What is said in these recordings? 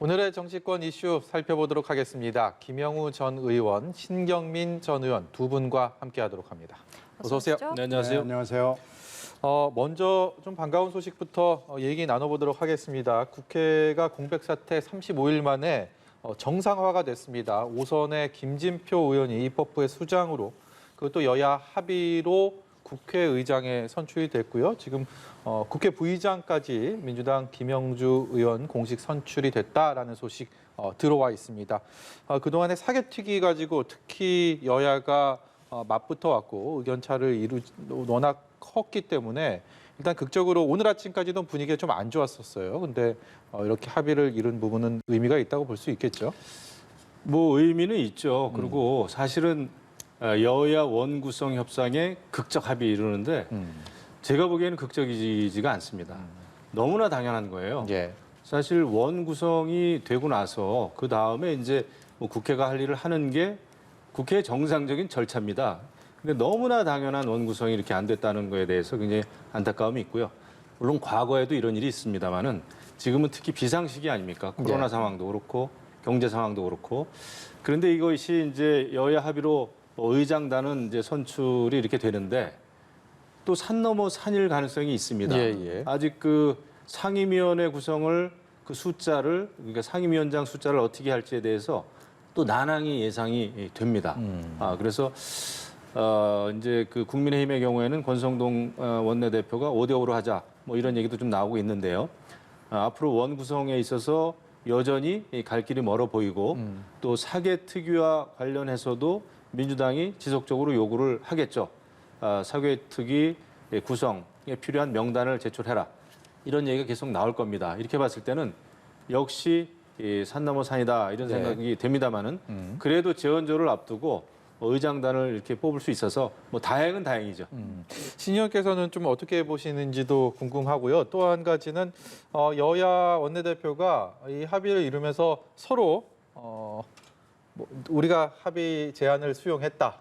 오늘의 정치권 이슈 살펴보도록 하겠습니다. 김영우 전 의원, 신경민 전 의원 두 분과 함께하도록 합니다. 어서 오세요. 네, 안녕하세요. 네, 안녕하세요. 먼저 좀 반가운 소식부터 얘기 나눠보도록 하겠습니다. 국회가 공백 사태 35일 만에 정상화가 됐습니다. 5선의 김진표 의원이 입법부의 수장으로 그것도 여야 합의로 국회의장에 선출이 됐고요. 지금 국회 부의장까지 민주당 김영주 의원 공식 선출이 됐다라는 소식 들어와 있습니다. 그동안의 사개특위 가지고 특히 여야가 맞붙어 왔고 의견 차를 워낙 컸기 때문에 일단 극적으로 오늘 아침까지도 분위기가 좀 안 좋았었어요. 근데 이렇게 합의를 이룬 부분은 의미가 있다고 볼 수 있겠죠. 뭐 의미는 있죠. 그리고 사실은 여야 원구성 협상에 극적 합의 이루는데 제가 보기에는 극적이지가 않습니다. 너무나 당연한 거예요. 예. 사실 원구성이 되고 나서 그 다음에 이제 뭐 국회가 할 일을 하는 게 국회의 정상적인 절차입니다. 근데 너무나 당연한 원구성이 이렇게 안 됐다는 거에 대해서 굉장히 안타까움이 있고요. 물론 과거에도 이런 일이 있습니다만은 지금은 특히 비상시기 아닙니까? 코로나 상황도 그렇고 경제 상황도 그렇고. 그런데 이것이 이제 여야 합의로 의장단은 이제 선출이 이렇게 되는데 또 산 넘어 산일 가능성이 있습니다. 예. 아직 그 상임위원회 구성을 그 숫자를 그러니까 상임위원장 숫자를 어떻게 할지에 대해서 또 난항이 예상이 됩니다. 그래서 이제 그 국민의힘의 경우에는 권성동 원내대표가 5대5로 하자 뭐 이런 얘기도 좀 나오고 있는데요. 앞으로 원 구성에 있어서 여전히 갈 길이 멀어 보이고 또 사개특위와 관련해서도 민주당이 지속적으로 요구를 하겠죠. 사개특위 구성에 필요한 명단을 제출해라. 이런 얘기가 계속 나올 겁니다. 이렇게 봤을 때는 역시 산 넘어 산이다 이런 생각이 됩니다만은 그래도 재원조를 앞두고 의장단을 이렇게 뽑을 수 있어서 뭐 다행은 다행이죠. 신 의원께서는 좀 어떻게 보시는지도 궁금하고요. 또 한 가지는 여야 원내대표가 이 합의를 이루면서 서로 우리가 합의 제안을 수용했다.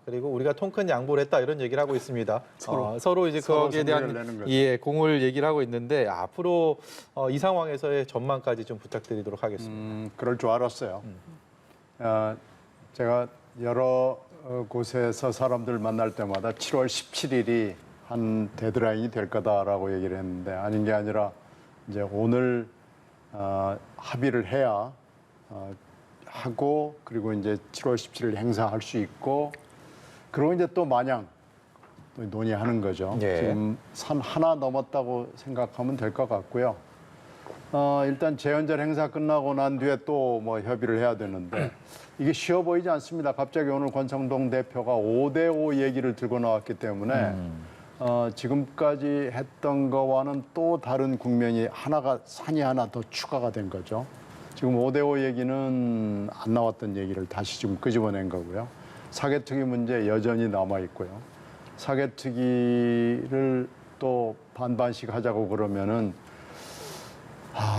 그리고 우리가 통큰 양보를 했다 이런 얘기를 하고 있습니다. 서로 이제 거기에 대한 공을 얘기를 하고 있는데 앞으로 이 상황에서의 전망까지 좀 부탁드리도록 하겠습니다. 그럴 줄 알았어요. 제가 여러 곳에서 사람들 만날 때마다 7월 17일이 한 데드라인이 될 거다라고 얘기를 했는데 아닌 게 아니라 이제 오늘 합의를 해야 하고 그리고 이제 7월 17일 행사할 수 있고 그리고 이제 또 마냥 또 논의하는 거죠. 예. 지금 산 하나 넘었다고 생각하면 될 것 같고요. 일단 재연절 행사 끝나고 난 뒤에 또 뭐 협의를 해야 되는데 이게 쉬워 보이지 않습니다. 갑자기 오늘 권성동 대표가 5대5 얘기를 들고 나왔기 때문에 지금까지 했던 거와는 또 다른 국면이 산이 하나 더 추가가 된 거죠. 지금 5대5 얘기는 안 나왔던 얘기를 다시 지금 끄집어낸 거고요. 사개특위 문제 여전히 남아 있고요. 사개특위를 또 반반씩 하자고 그러면은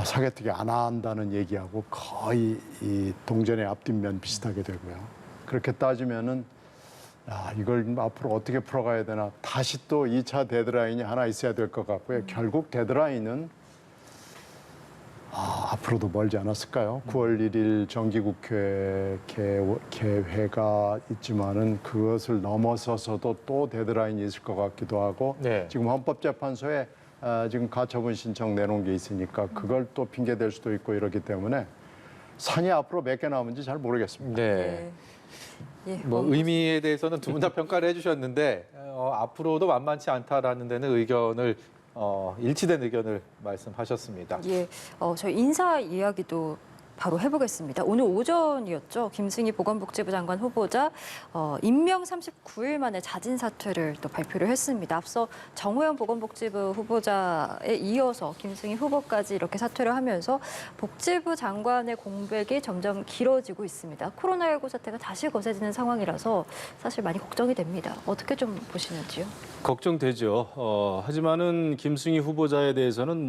사개특위 안 한다는 얘기하고 거의 이 동전의 앞뒷면 비슷하게 되고요. 그렇게 따지면은 이걸 앞으로 어떻게 풀어가야 되나 다시 또 2차 데드라인이 하나 있어야 될 것 같고요. 결국 데드라인은 앞으로도 멀지 않았을까요? 9월 1일 정기국회 개회가 있지만은 그것을 넘어서서도 또 데드라인이 있을 것 같기도 하고 지금 헌법재판소에 지금 가처분 신청 내놓은 게 있으니까 그걸 또 핑계 댈 수도 있고 이렇기 때문에 산이 앞으로 몇 개 남은지 잘 모르겠습니다. 뭐 의미에 대해서는 두 분 다 평가를 해주셨는데 앞으로도 만만치 않다라는 데는 의견을 일치된 의견을 말씀하셨습니다. 저희 인사 이야기도 바로 해보겠습니다. 오늘 오전이었죠. 김승희 보건복지부 장관 후보자 임명 39일 만에 자진 사퇴를 또 발표를 했습니다. 앞서 정호영 보건복지부 후보자에 이어서 김승희 후보까지 이렇게 사퇴를 하면서 복지부 장관의 공백이 점점 길어지고 있습니다. 코로나19 사태가 다시 거세지는 상황이라서 사실 많이 걱정이 됩니다. 어떻게 좀 보시는지요? 걱정되죠. 하지만은 김승희 후보자에 대해서는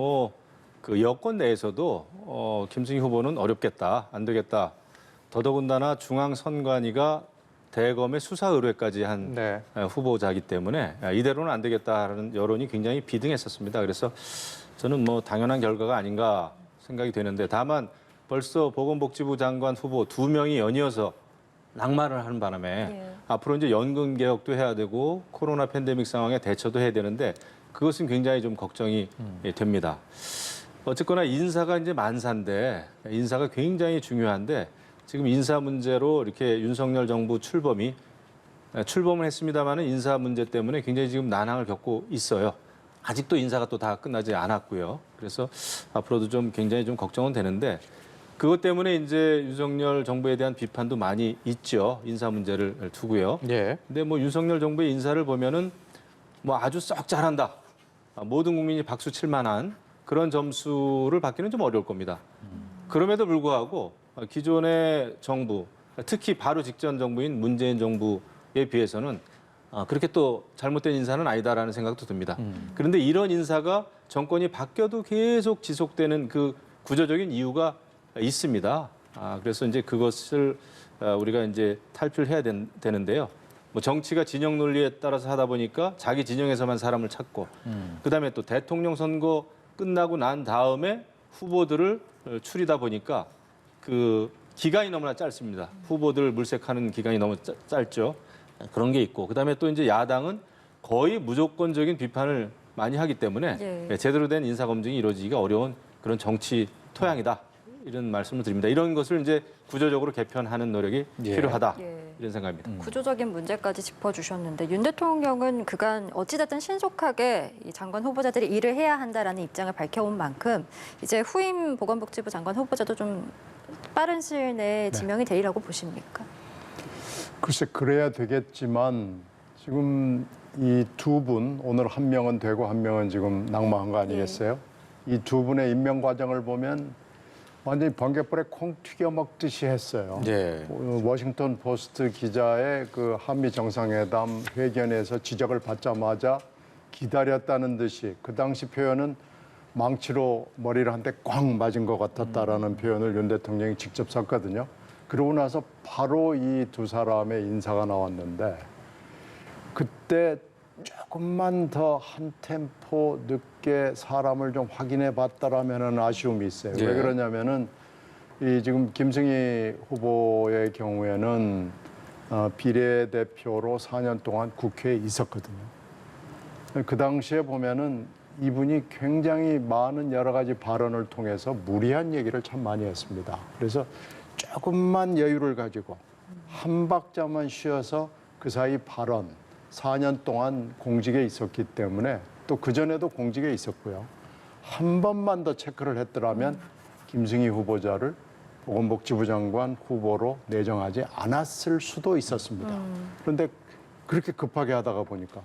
그 여권 내에서도 김승희 후보는 어렵겠다, 안 되겠다. 더더군다나 중앙선관위가 대검의 수사 의뢰까지 한 후보자이기 때문에 이대로는 안 되겠다는 여론이 굉장히 비등했었습니다. 그래서 저는 당연한 결과가 아닌가 생각이 되는데 다만 벌써 보건복지부 장관 후보 2명이 연이어서 낙마를 하는 바람에 예. 앞으로 이제 연금 개혁도 해야 되고 코로나 팬데믹 상황에 대처도 해야 되는데 그것은 굉장히 좀 걱정이 됩니다. 어쨌거나 인사가 이제 만사인데 인사가 굉장히 중요한데 지금 인사 문제로 이렇게 윤석열 정부 출범을 했습니다마는 인사 문제 때문에 굉장히 지금 난항을 겪고 있어요. 아직도 인사가 또 다 끝나지 않았고요. 그래서 앞으로도 좀 굉장히 좀 걱정은 되는데 그것 때문에 이제 윤석열 정부에 대한 비판도 많이 있죠. 인사 문제를 두고요. 예. 근데 뭐 윤석열 정부의 인사를 보면은 뭐 아주 썩 잘한다. 모든 국민이 박수 칠 만한 그런 점수를 받기는 좀 어려울 겁니다. 그럼에도 불구하고 기존의 정부, 특히 바로 직전 정부인 문재인 정부에 비해서는 그렇게 또 잘못된 인사는 아니다라는 생각도 듭니다. 그런데 이런 인사가 정권이 바뀌어도 계속 지속되는 그 구조적인 이유가 있습니다. 그래서 이제 그것을 우리가 이제 탈피를 해야 되는데요. 뭐 정치가 진영 논리에 따라서 하다 보니까 자기 진영에서만 사람을 찾고 그다음에 또 대통령 선거 끝나고 난 다음에 후보들을 추리다 보니까 그 기간이 너무나 짧습니다. 후보들 물색하는 기간이 너무 짧죠. 그런 게 있고 그다음에 또 이제 야당은 거의 무조건적인 비판을 많이 하기 때문에 예. 제대로 된 인사 검증이 이루어지기가 어려운 그런 정치 토양이다. 이런 말씀을 드립니다. 이런 것을 이제 구조적으로 개편하는 노력이 필요하다. 예. 이런 생각입니다. 구조적인 문제까지 짚어주셨는데 윤 대통령은 그간 어찌됐든 신속하게 이 장관 후보자들이 일을 해야 한다라는 입장을 밝혀온 만큼 이제 후임 보건복지부 장관 후보자도 좀 빠른 시일 내에 지명이 되리라고 보십니까? 글쎄 그래야 되겠지만 지금 이 두 분 오늘 한 명은 되고 한 명은 지금 낙마한 거 아니겠어요? 이 두 분의 임명 과정을 보면 완전히 번갯불에 콩 튀겨 먹듯이 했어요. 예. 워싱턴 포스트 기자의 그 한미 정상회담 회견에서 지적을 받자마자 기다렸다는 듯이 그 당시 표현은 망치로 머리를 한 대 꽝 맞은 것 같았다라는 표현을 윤 대통령이 직접 썼거든요. 그러고 나서 바로 이 두 사람의 인사가 나왔는데 그때 조금만 더 한 템포 늦게 사람을 좀 확인해 봤다라면은 아쉬움이 있어요. 예. 왜 그러냐면은 이 지금 김승희 후보의 경우에는 비례대표로 4년 동안 국회에 있었거든요. 그 당시에 보면은 이분이 굉장히 많은 여러 가지 발언을 통해서 무리한 얘기를 참 많이 했습니다. 그래서 조금만 여유를 가지고 한 박자만 쉬어서 그 사이 발언 4년 동안 공직에 있었기 때문에 또 그전에도 공직에 있었고요. 한 번만 더 체크를 했더라면 김승희 후보자를 보건복지부 장관 후보로 내정하지 않았을 수도 있었습니다. 그런데 그렇게 급하게 하다가 보니까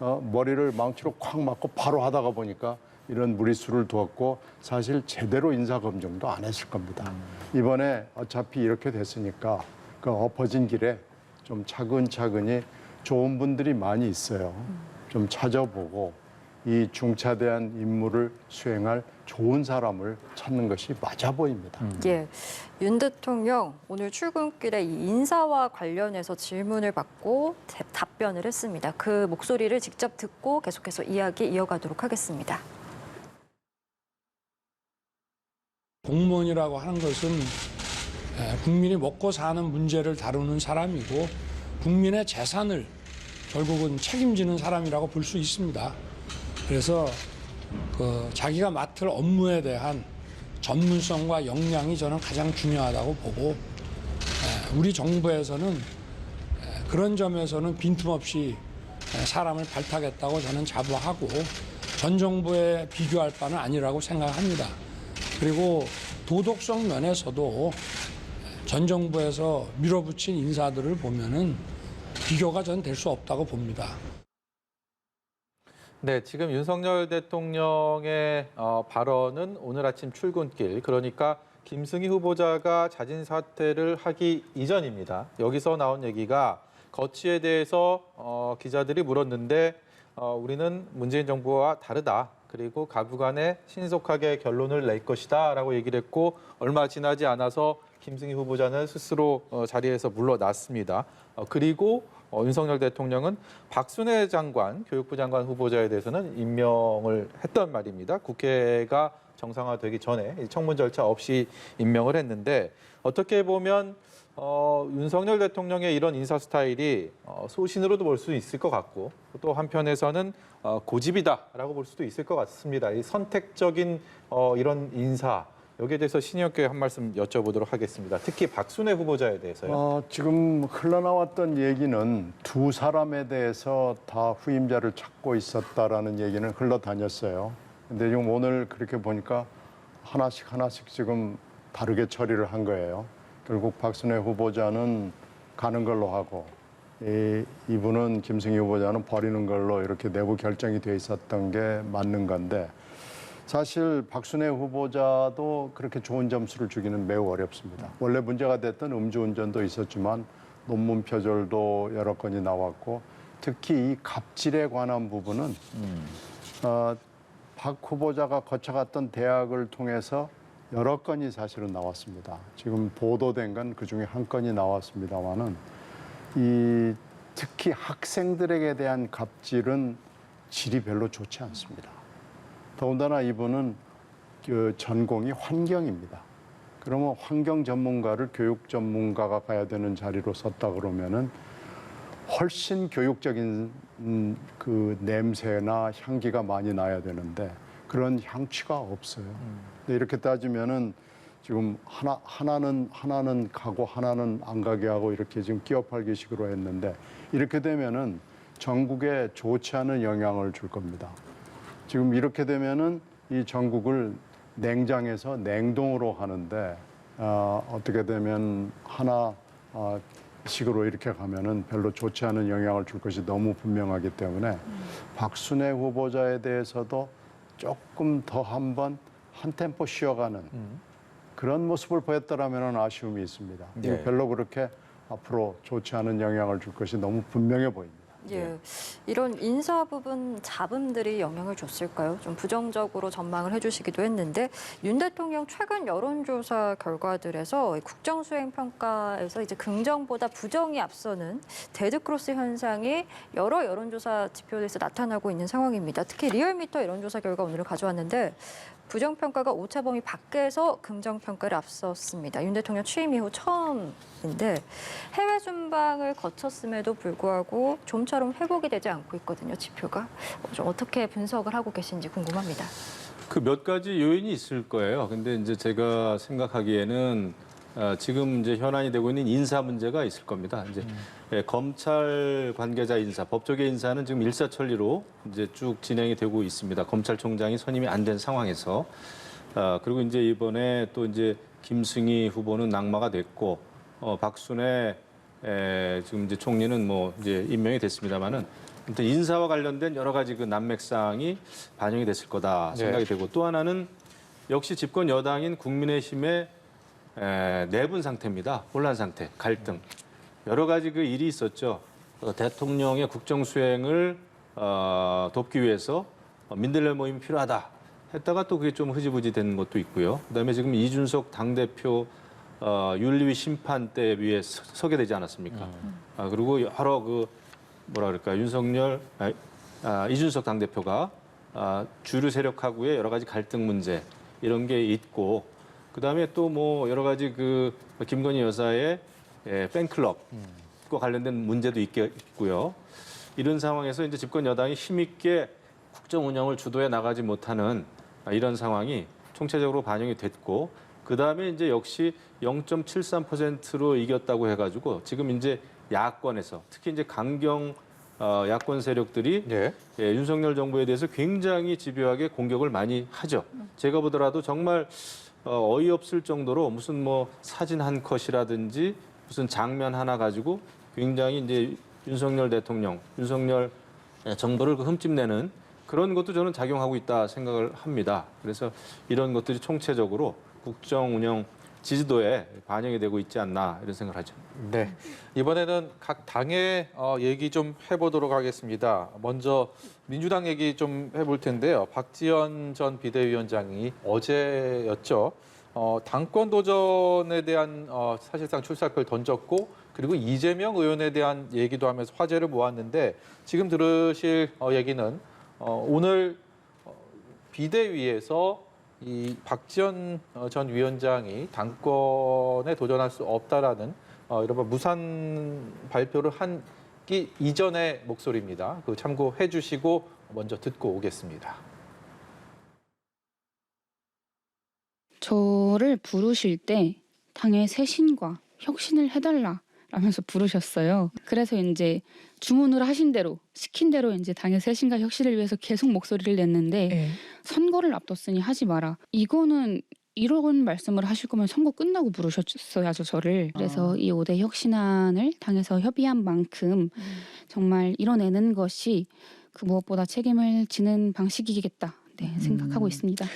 머리를 망치로 콱 맞고 바로 하다가 보니까 이런 무리수를 두었고 사실 제대로 인사검증도 안 했을 겁니다. 이번에 어차피 이렇게 됐으니까 그 엎어진 길에 좀 차근차근히 좋은 분들이 많이 있어요. 좀 찾아보고 이 중차대한 임무를 수행할 좋은 사람을 찾는 것이 맞아 보입니다. 예, 윤 대통령 오늘 출근길에 이 인사와 관련해서 질문을 받고 답변을 했습니다. 그 목소리를 직접 듣고 계속해서 이야기 이어가도록 하겠습니다. 공무원이라고 하는 것은 국민이 먹고 사는 문제를 다루는 사람이고 국민의 재산을 결국은 책임지는 사람이라고 볼 수 있습니다. 그래서 자기가 맡을 업무에 대한 전문성과 역량이 저는 가장 중요하다고 보고 우리 정부에서는 그런 점에서는 빈틈없이 사람을 발탁했다고 저는 자부하고 전 정부에 비교할 바는 아니라고 생각합니다. 그리고 도덕성 면에서도 전 정부에서 밀어붙인 인사들을 보면은 비교가 전 될 수 없다고 봅니다. 네, 지금 윤석열 대통령의 발언은 오늘 아침 출근길, 그러니까 김승희 후보자가 자진 사퇴를 하기 이전입니다. 여기서 나온 얘기가 거취에 대해서 기자들이 물었는데 우리는 문재인 정부와 다르다. 그리고 가부간에 신속하게 결론을 낼 것이다 라고 얘기를 했고 얼마 지나지 않아서 김승희 후보자는 스스로 자리에서 물러났습니다. 그리고 윤석열 대통령은 박순애 장관, 교육부 장관 후보자에 대해서는 임명을 했단 말입니다. 국회가 정상화되기 전에 이 청문 절차 없이 임명을 했는데 어떻게 보면 윤석열 대통령의 이런 인사 스타일이 소신으로도 볼 수 있을 것 같고 또 한편에서는 고집이다라고 볼 수도 있을 것 같습니다. 이 선택적인 이런 인사 여기에 대해서 신의원께 한 말씀 여쭤보도록 하겠습니다. 특히 박순애 후보자에 대해서요. 지금 흘러나왔던 얘기는 두 사람에 대해서 다 후임자를 찾고 있었다라는 얘기는 흘러다녔어요. 근데 지금 오늘 그렇게 보니까 하나씩 지금 다르게 처리를 한 거예요. 결국 박순애 후보자는 가는 걸로 하고 이분은 김승희 후보자는 버리는 걸로 이렇게 내부 결정이 돼 있었던 게 맞는 건데 사실 박순애 후보자도 그렇게 좋은 점수를 주기는 매우 어렵습니다. 원래 문제가 됐던 음주운전도 있었지만 논문 표절도 여러 건이 나왔고 특히 이 갑질에 관한 부분은 박 후보자가 거쳐갔던 대학을 통해서 여러 건이 사실은 나왔습니다. 지금 보도된 건 그중에 한 건이 나왔습니다만은 특히 학생들에게 대한 갑질은 질이 별로 좋지 않습니다. 더군다나 이분은 그 전공이 환경입니다. 그러면 환경 전문가를 교육 전문가가 가야 되는 자리로 썼다 그러면은 훨씬 교육적인 그 냄새나 향기가 많이 나야 되는데 그런 향취가 없어요. 근데 이렇게 따지면은 지금 하나는 가고 하나는 안 가게 하고 이렇게 지금 끼어 팔기식으로 했는데 이렇게 되면은 전국에 좋지 않은 영향을 줄 겁니다. 지금 이렇게 되면은 이 전국을 냉장에서 냉동으로 하는데 어떻게 되면 식으로 이렇게 가면은 별로 좋지 않은 영향을 줄 것이 너무 분명하기 때문에 박순애 후보자에 대해서도 조금 더 한 템포 쉬어가는 그런 모습을 보였더라면 아쉬움이 있습니다. 네. 별로 그렇게 앞으로 좋지 않은 영향을 줄 것이 너무 분명해 보입니다. 예, 이런 인사 부분 잡음들이 영향을 줬을까요? 좀 부정적으로 전망을 해주시기도 했는데 윤 대통령 최근 여론조사 결과들에서 국정수행 평가에서 이제 긍정보다 부정이 앞서는 데드크로스 현상이 여러 여론조사 지표에서 나타나고 있는 상황입니다. 특히 리얼미터 여론조사 결과 오늘 가져왔는데 부정평가가 오차범위 밖에서 긍정평가를 앞섰습니다. 윤 대통령 취임 이후 처음인데 해외 순방을 거쳤음에도 불구하고 좀처럼 회복이 되지 않고 있거든요, 지표가. 좀 어떻게 분석을 하고 계신지 궁금합니다. 그 몇 가지 요인이 있을 거예요. 근데 이제 제가 생각하기에는 지금 이제 현안이 되고 있는 인사 문제가 있을 겁니다. 이제 검찰 관계자 인사, 법조계 인사는 지금 일사천리로 이제 쭉 진행이 되고 있습니다. 검찰총장이 선임이 안 된 상황에서 그리고 이제 이번에 또 이제 김승희 후보는 낙마가 됐고 박순애 지금 이제 총리는 뭐 이제 임명이 됐습니다만은 아무튼 인사와 관련된 여러 가지 그 난맥상이 반영이 됐을 거다 생각이 되고 또 하나는 역시 집권 여당인 국민의힘의 내분 상태입니다. 혼란 상태, 갈등. 여러 가지 그 일이 있었죠. 대통령의 국정 수행을 돕기 위해서 민들레 모임이 필요하다 했다가 또 그게 좀 흐지부지 된 것도 있고요. 그다음에 지금 이준석 당대표 윤리위 심판대 위에 서게 되지 않았습니까? 그리고 여러 그 뭐라 그럴까 이준석 당대표가 주류 세력하고의 여러 가지 갈등 문제 이런 게 있고 그다음에 또 뭐 여러 가지 그 김건희 여사의 팬클럽과 관련된 문제도 있고요. 이런 상황에서 이제 집권 여당이 힘있게 국정 운영을 주도해 나가지 못하는 이런 상황이 총체적으로 반영이 됐고 그다음에 이제 역시 0.73%로 이겼다고 해가지고 지금 이제 야권에서 특히 이제 강경 야권 세력들이 윤석열 정부에 대해서 굉장히 집요하게 공격을 많이 하죠. 제가 보더라도 정말 어이없을 정도로 무슨 뭐 사진 한 컷이라든지 무슨 장면 하나 가지고 굉장히 이제 윤석열 대통령, 윤석열 정부를 흠집내는 그런 것도 저는 작용하고 있다 생각을 합니다. 그래서 이런 것들이 총체적으로 국정 운영 지지도에 반영이 되고 있지 않나 이런 생각을 하죠. 네, 이번에는 각 당의 얘기 좀 해보도록 하겠습니다. 먼저 민주당 얘기 좀 해볼 텐데요. 박지원 전 비대위원장이 어제였죠. 당권 도전에 대한 사실상 출사표를 던졌고 그리고 이재명 의원에 대한 얘기도 하면서 화제를 모았는데 지금 들으실 얘기는 오늘 비대위에서 이 박지원 전 위원장이 당권에 도전할 수 없다라는 이른바 무산 발표를 하기 이전의 목소리입니다. 그 참고해 주시고 먼저 듣고 오겠습니다. 저를 부르실 때 당의 쇄신과 혁신을 해달라 라면서 부르셨어요. 그래서 이제 주문을 하신 대로 시킨 대로 이제 당의 쇄신과 혁신을 위해서 계속 목소리를 냈는데 선거를 앞뒀으니 하지 마라. 이거는 이런 말씀을 하실 거면 선거 끝나고 부르셨어야죠, 저를. 그래서 이 5대 혁신안을 당에서 협의한 만큼 정말 이뤄내는 것이 그 무엇보다 책임을 지는 방식이겠다 생각하고 있습니다.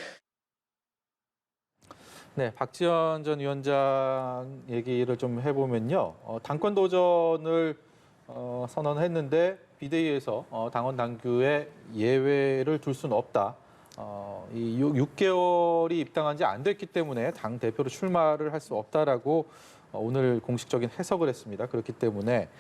네, 박지원 전 위원장 얘기를 좀 해보면요. 당권 도전을 선언했는데 비대위에서 당원 당규에 예외를 둘 수는 없다. 이 6개월이 입당한 지 안 됐기 때문에 당 대표로 출마를 할 수 없다라고 오늘 공식적인 해석을 했습니다. 그렇기 때문에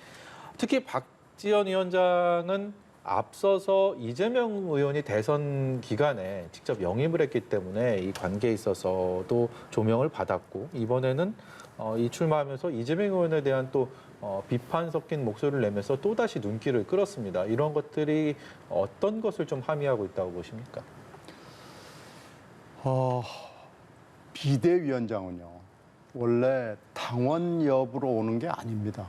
특히 박지원 위원장은 앞서서 이재명 의원이 대선 기간에 직접 영입을 했기 때문에 이 관계에 있어서도 조명을 받았고 이번에는 이 출마하면서 이재명 의원에 대한 또 비판 섞인 목소리를 내면서 또다시 눈길을 끌었습니다. 이런 것들이 어떤 것을 좀 함의하고 있다고 보십니까? 비대위원장은요, 원래 당원 여부로 오는 게 아닙니다.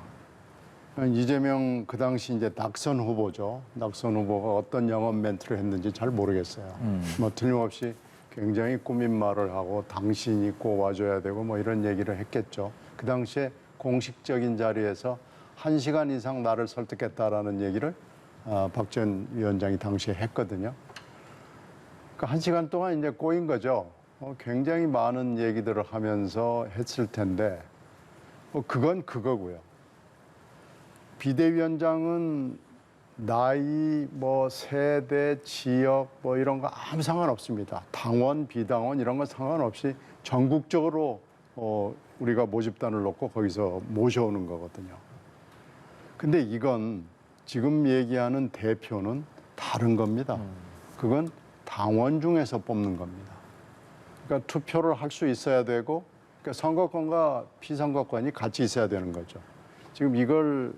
이재명 그 당시 이제 낙선 후보죠. 낙선 후보가 어떤 영업 멘트를 했는지 잘 모르겠어요. 뭐 틀림없이 굉장히 꾸민 말을 하고 당신이 꼭 와줘야 되고 뭐 이런 얘기를 했겠죠. 그 당시에 공식적인 자리에서 1시간 이상 나를 설득했다라는 얘기를 박지원 위원장이 당시에 했거든요. 그러니까 1시간 동안 이제 꼬인 거죠. 굉장히 많은 얘기들을 하면서 했을 텐데 그건 그거고요. 비대위원장은 나이, 뭐 세대, 지역 뭐 이런 거 아무 상관없습니다. 당원, 비당원 이런 거 상관없이 전국적으로 우리가 모집단을 놓고 거기서 모셔오는 거거든요. 근데 이건 지금 얘기하는 대표는 다른 겁니다. 그건 당원 중에서 뽑는 겁니다. 그러니까 투표를 할 수 있어야 되고 그러니까 선거권과 피선거권이 같이 있어야 되는 거죠. 지금 이걸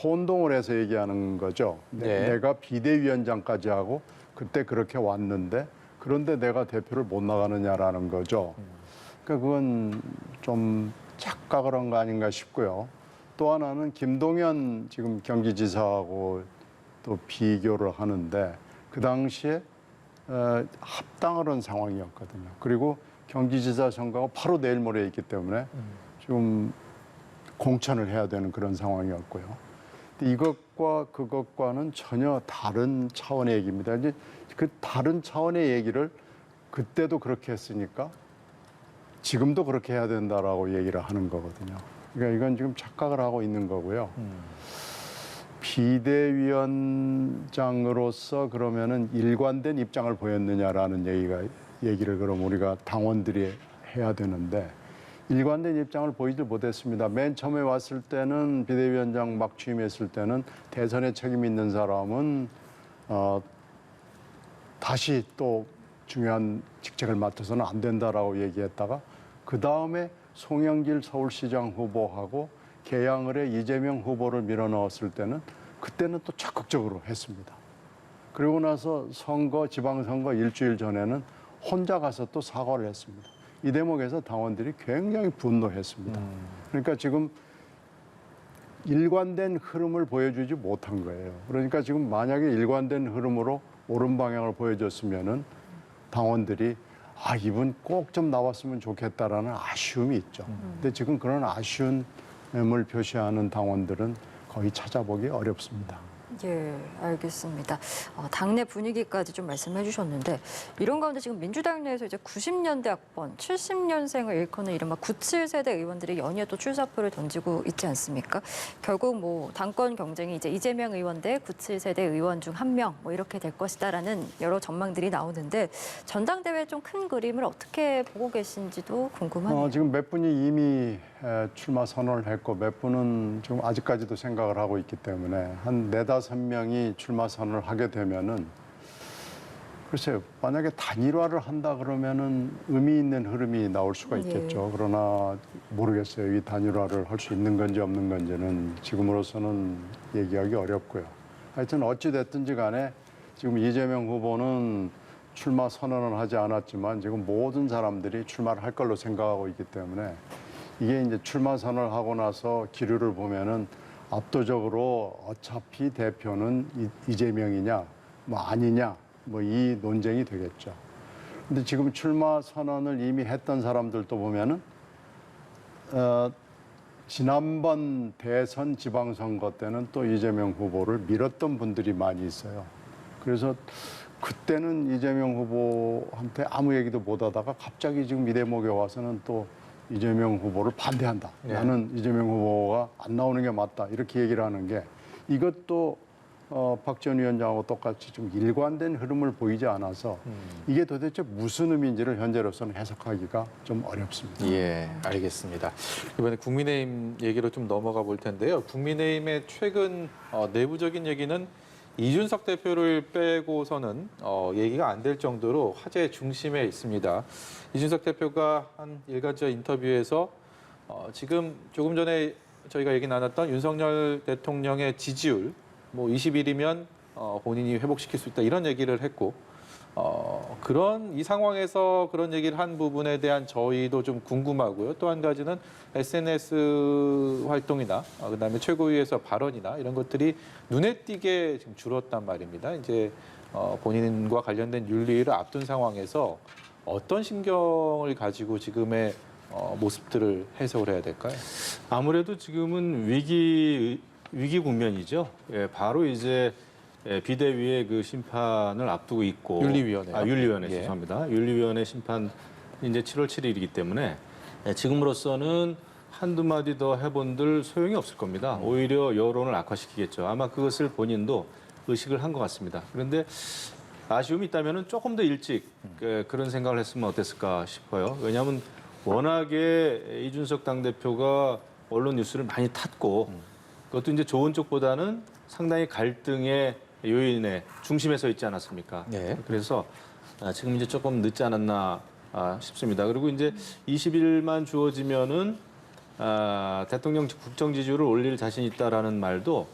혼동을 해서 얘기하는 거죠. 네. 내가 비대위원장까지 하고 그때 그렇게 왔는데 그런데 내가 대표를 못 나가느냐라는 거죠. 그러니까 그건 좀 착각을 한 거 아닌가 싶고요. 또 하나는 김동연 지금 경기지사하고 또 비교를 하는데 그 당시에 합당을 한 상황이었거든요. 그리고 경기지사 선거가 바로 내일 모레 있기 때문에 좀 공천을 해야 되는 그런 상황이었고요. 근데 이것과 그것과는 전혀 다른 차원의 얘기입니다. 이제 그 다른 차원의 얘기를 그때도 그렇게 했으니까 지금도 그렇게 해야 된다라고 얘기를 하는 거거든요. 그러니까 이건 지금 착각을 하고 있는 거고요. 비대위원장으로서 그러면은 일관된 입장을 보였느냐라는 얘기를 그럼 우리가 당원들이 해야 되는데 일관된 입장을 보이질 못했습니다. 맨 처음에 왔을 때는 비대위원장 막 취임했을 때는 대선에 책임 있는 사람은 다시 또 중요한 직책을 맡아서는 안 된다라고 얘기했다가 그 다음에 송영길 서울시장 후보하고 개항을 해 이재명 후보를 밀어넣었을 때는 그때는 또 적극적으로 했습니다. 그리고 나서 지방선거 일주일 전에는 혼자 가서 또 사과를 했습니다. 이 대목에서 당원들이 굉장히 분노했습니다. 그러니까 지금 일관된 흐름을 보여주지 못한 거예요. 그러니까 지금 만약에 일관된 흐름으로 옳은 방향을 보여줬으면은 당원들이 이분 꼭 좀 나왔으면 좋겠다라는 아쉬움이 있죠. 근데 지금 그런 아쉬움을 표시하는 당원들은 거의 찾아보기 어렵습니다. 예, 알겠습니다. 당내 분위기까지 좀 말씀해 주셨는데 이런 가운데 지금 민주당 내에서 이제 90년대 학번, 70년생을 일컫는 이른바 97세대 의원들이 연이어 또 출사표를 던지고 있지 않습니까? 결국 뭐 당권 경쟁이 이제 이재명 의원 대 97세대 의원 중 한 명 뭐 이렇게 될 것이다라는 여러 전망들이 나오는데 전당대회 좀 큰 그림을 어떻게 보고 계신지도 궁금하네요. 지금 몇 분이 이미 출마 선언을 했고 몇 분은 지금 아직까지도 생각을 하고 있기 때문에 한 4-5명이 출마 선언을 하게 되면은 글쎄요. 만약에 단일화를 한다 그러면은 의미 있는 흐름이 나올 수가 있겠죠. 그러나 모르겠어요. 이 단일화를 할 수 있는 건지 없는 건지는 지금으로서는 얘기하기 어렵고요. 하여튼 어찌 됐든지 간에 지금 이재명 후보는 출마 선언을 하지 않았지만 지금 모든 사람들이 출마를 할 걸로 생각하고 있기 때문에 이게 이제 출마 선언을 하고 나서 기류를 보면은 압도적으로 어차피 대표는 이재명이냐 뭐 아니냐 뭐 이 논쟁이 되겠죠. 근데 지금 출마 선언을 이미 했던 사람들도 보면은 지난번 대선 지방선거 때는 또 이재명 후보를 밀었던 분들이 많이 있어요. 그래서 그때는 이재명 후보한테 아무 얘기도 못 하다가 갑자기 지금 이 대목에 와서는 또 이재명 후보를 반대한다. 나는 이재명 후보가 안 나오는 게 맞다. 이렇게 얘기를 하는 게 이것도 박 전 위원장하고 똑같이 좀 일관된 흐름을 보이지 않아서 이게 도대체 무슨 의미인지를 현재로서는 해석하기가 좀 어렵습니다. 예, 알겠습니다. 이번에 국민의힘 얘기로 좀 넘어가 볼 텐데요. 국민의힘의 최근 내부적인 얘기는 이준석 대표를 빼고서는 얘기가 안 될 정도로 화제의 중심에 있습니다. 이준석 대표가 한 일간지 인터뷰에서 지금 조금 전에 저희가 얘기 나눴던 윤석열 대통령의 지지율 뭐 20일이면 본인이 회복시킬 수 있다 이런 얘기를 했고 그런 이 상황에서 그런 얘기를 한 부분에 대한 저희도 좀 궁금하고요. 또 한 가지는 SNS 활동이나 그다음에 최고위에서 발언이나 이런 것들이 눈에 띄게 지금 줄었단 말입니다. 이제 본인과 관련된 윤리를 앞둔 상황에서 어떤 심경을 가지고 지금의 모습들을 해석을 해야 될까요? 아무래도 지금은 위기 국면이죠. 예, 바로 이제 비대위의 그 심판을 앞두고 있고 윤리위원회요? 윤리위원회 예. 죄송합니다. 윤리위원회 심판 이제 7월 7일이기 때문에 지금으로서는 한두 마디 더 해본들 소용이 없을 겁니다. 오히려 여론을 악화시키겠죠. 아마 그것을 본인도 의식을 한 것 같습니다. 그런데 아쉬움이 있다면 조금 더 일찍 그런 생각을 했으면 어땠을까 싶어요. 왜냐하면 워낙에 이준석 당대표가 언론 뉴스를 많이 탔고 그것도 이제 좋은 쪽보다는 상당히 갈등의 요인의 중심에 서 있지 않았습니까? 네. 그래서 지금 이제 조금 늦지 않았나 싶습니다. 그리고 이제 20일만 주어지면은 대통령 국정 지지율을 올릴 자신 있다라는 말도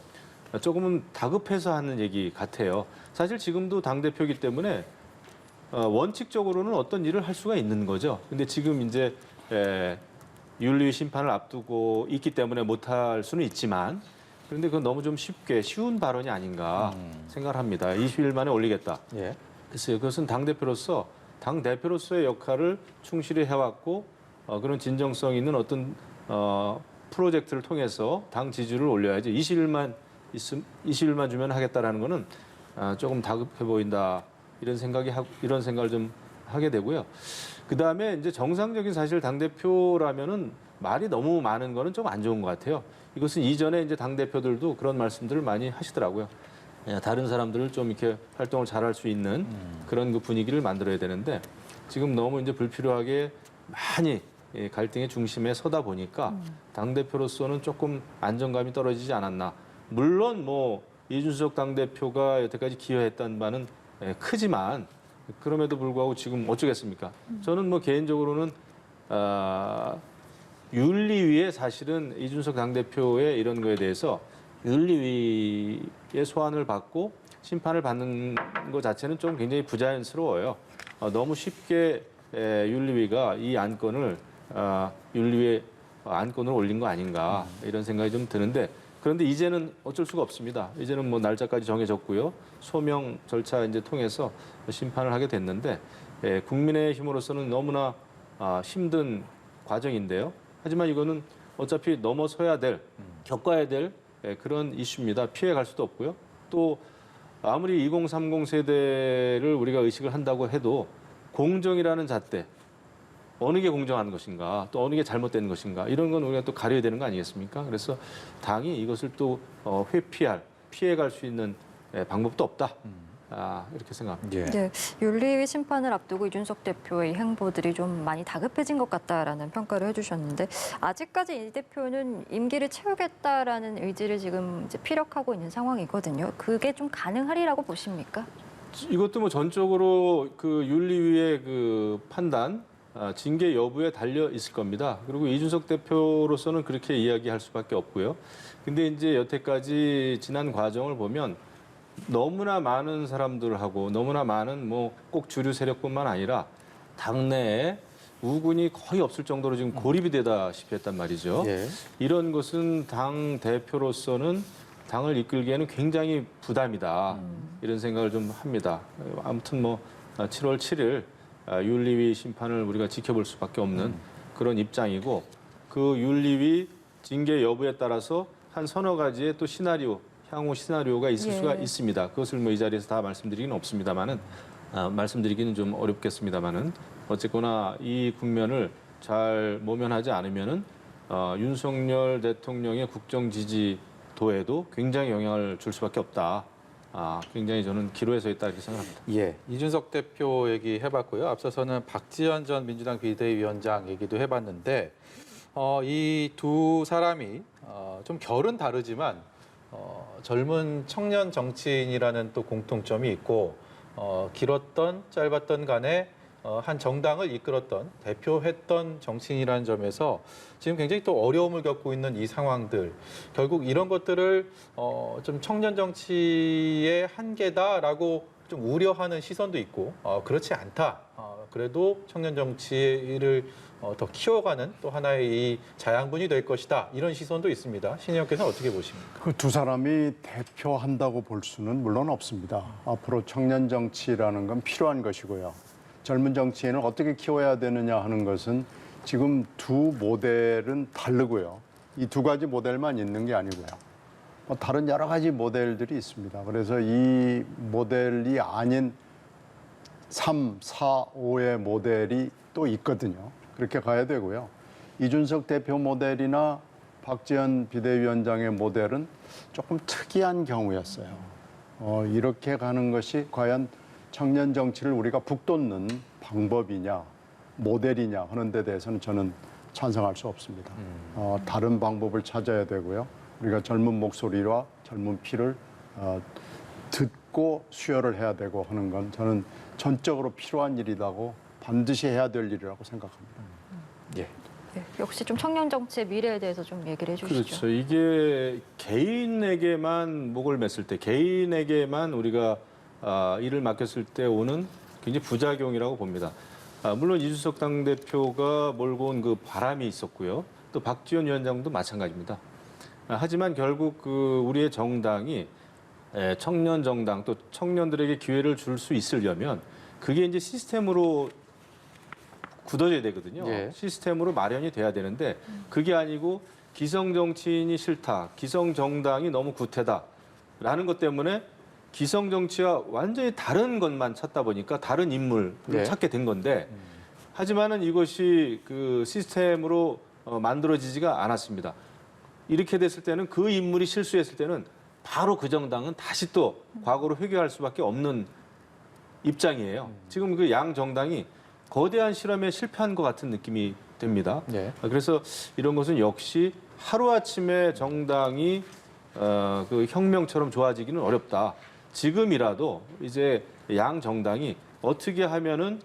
조금은 다급해서 하는 얘기 같아요. 사실 지금도 당대표이기 때문에 원칙적으로는 어떤 일을 할 수가 있는 거죠. 근데 지금 이제 윤리 심판을 앞두고 있기 때문에 못할 수는 있지만 그런데 그건 너무 좀 쉬운 발언이 아닌가 생각을 합니다. 20일 만에 올리겠다. 예. 글쎄요. 그것은 당대표로서의 역할을 충실히 해왔고 그런 진정성 있는 어떤 프로젝트를 통해서 당 지지율을 올려야지 20일만 주면 하겠다라는 거는 조금 다급해 보인다. 이런 생각을 좀 하게 되고요. 그다음에 이제 정상적인 사실 당대표라면은 말이 너무 많은 거는 좀 안 좋은 것 같아요. 이것은 이전에 이제 당대표들도 그런 말씀들을 많이 하시더라고요. 다른 사람들을 좀 이렇게 활동을 잘할 수 있는 그런 그 분위기를 만들어야 되는데 지금 너무 이제 불필요하게 많이 갈등의 중심에 서다 보니까 당대표로서는 조금 안정감이 떨어지지 않았나. 물론 뭐 이준석 당대표가 여태까지 기여했던 바는 크지만 그럼에도 불구하고 지금 어쩌겠습니까? 저는 뭐 개인적으로는 윤리위에 사실은 이준석 당대표의 이런 거에 대해서 윤리위의 소환을 받고 심판을 받는 것 자체는 좀 굉장히 부자연스러워요. 너무 쉽게 윤리위가 이 안건을 윤리위에 안건을 올린 거 아닌가 이런 생각이 좀 드는데 그런데 이제는 어쩔 수가 없습니다. 이제는 뭐 날짜까지 정해졌고요. 소명 절차 이제 통해서 심판을 하게 됐는데 국민의힘으로서는 너무나 힘든 과정인데요. 하지만 이거는 어차피 넘어서야 될, 겪어야 될 그런 이슈입니다. 피해갈 수도 없고요. 또 아무리 2030 세대를 우리가 의식을 한다고 해도 공정이라는 잣대, 어느 게 공정한 것인가, 또 어느 게 잘못된 것인가 이런 건 우리가 또 가려야 되는 거 아니겠습니까? 그래서 당이 이것을 또 피해갈 수 있는 방법도 없다. 이렇게 생각합니다. 예. 네, 윤리위 심판을 앞두고 이준석 대표의 행보들이 좀 많이 다급해진 것 같다라는 평가를 해주셨는데 아직까지 이 대표는 임기를 채우겠다라는 의지를 지금 이제 피력하고 있는 상황이거든요. 그게 좀 가능하리라고 보십니까? 이것도 뭐 전적으로 그 윤리위의 그 판단, 징계 여부에 달려 있을 겁니다. 그리고 이준석 대표로서는 그렇게 이야기할 수밖에 없고요. 근데 이제 여태까지 지난 과정을 보면 너무나 많은 사람들하고 너무나 많은 뭐 꼭 주류 세력뿐만 아니라 당내에 우군이 거의 없을 정도로 지금 고립이 되다시피 했단 말이죠. 예. 이런 것은 당 대표로서는 당을 이끌기에는 굉장히 부담이다. 이런 생각을 좀 합니다. 아무튼 뭐 7월 7일 윤리위 심판을 우리가 지켜볼 수밖에 없는 그런 입장이고 그 윤리위 징계 여부에 따라서 한 서너 가지의 또 시나리오, 향후 시나리오가 있을 예. 수가 있습니다. 그것을 뭐 이 자리에서 다 말씀드리기는 없습니다만은 말씀드리기는 좀 어렵겠습니다만은 어쨌거나 이 국면을 잘 모면하지 않으면은 윤석열 대통령의 국정 지지도에도 굉장히 영향을 줄 수밖에 없다. 굉장히 저는 기로에 서 있다 이렇게 생각합니다. 예, 이준석 대표 얘기 해봤고요. 앞서서는 박지원 전 민주당 비대위원장 얘기도 해봤는데 이 두 사람이 좀 결은 다르지만 젊은 청년 정치인이라는 또 공통점이 있고 길었던 짧았던 간에 한 정당을 이끌었던 대표했던 정치인이라는 점에서 지금 굉장히 또 어려움을 겪고 있는 이 상황들 결국 이런 것들을 좀 청년 정치의 한계다라고 좀 우려하는 시선도 있고 그렇지 않다. 그래도 청년 정치를 더 키워가는 또 하나의 이 자양분이 될 것이다. 이런 시선도 있습니다. 신 의원께서는 어떻게 보십니까? 그 두 사람이 대표한다고 볼 수는 물론 없습니다. 앞으로 청년 정치라는 건 필요한 것이고요. 젊은 정치인을 어떻게 키워야 되느냐 하는 것은 지금 두 모델은 다르고요. 이 두 가지 모델만 있는 게 아니고요. 다른 여러 가지 모델들이 있습니다. 그래서 이 모델이 아닌 3, 4, 5의 모델이 또 있거든요. 그렇게 가야 되고요. 이준석 대표 모델이나 박지원 비대위원장의 모델은 조금 특이한 경우였어요. 이렇게 가는 것이 과연 청년 정치를 우리가 북돋는 방법이냐, 모델이냐 하는 데 대해서는 저는 찬성할 수 없습니다. 다른 방법을 찾아야 되고요. 우리가 젊은 목소리와 젊은 피를 듣고 수혈을 해야 되고 하는 건 저는 전적으로 필요한 일이라고 반드시 해야 될 일이라고 생각합니다. 예. 네, 역시 좀 청년 정치의 미래에 대해서 좀 얘기를 해주시죠. 그렇죠. 이게 개인에게만 목을 맸을 때, 개인에게만 우리가 일을 맡겼을 때 오는 굉장히 부작용이라고 봅니다. 물론 이준석 당대표가 몰고 온 그 바람이 있었고요. 또 박지원 위원장도 마찬가지입니다. 하지만 결국 그 우리의 정당이 청년 정당 또 청년들에게 기회를 줄 수 있으려면 그게 이제 시스템으로 굳어져야 되거든요. 예. 시스템으로 마련이 돼야 되는데 그게 아니고 기성 정치인이 싫다, 기성 정당이 너무 구태다라는 것 때문에 기성 정치와 완전히 다른 것만 찾다 보니까 다른 인물을 네. 찾게 된 건데 하지만은 이것이 그 시스템으로 만들어지지가 않았습니다. 이렇게 됐을 때는 그 인물이 실수했을 때는 바로 그 정당은 다시 또 과거로 회귀할 수밖에 없는 입장이에요. 지금 그 양 정당이 거대한 실험에 실패한 것 같은 느낌이 됩니다. 네. 그래서 이런 것은 역시 하루아침에 정당이 그 혁명처럼 좋아지기는 어렵다. 지금이라도 이제 양 정당이 어떻게 하면은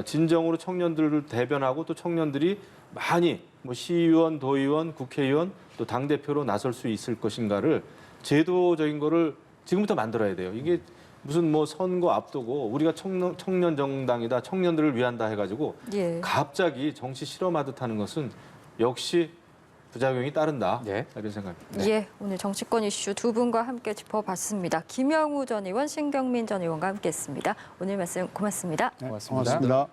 진정으로 청년들을 대변하고 또 청년들이 많이 뭐 시의원, 도의원, 국회의원 또 당대표로 나설 수 있을 것인가를 제도적인 거를 지금부터 만들어야 돼요. 이게 무슨 뭐 선거 앞두고 우리가 청년 정당이다, 청년들을 위한다 해가지고 예. 갑자기 정치 실험하듯 하는 것은 역시 부작용이 따른다. 예. 이런 생각입니다. 예, 오늘 정치권 이슈 두 분과 함께 짚어봤습니다. 김영우 전 의원, 신경민 전 의원과 함께했습니다. 오늘 말씀 고맙습니다. 네, 고맙습니다.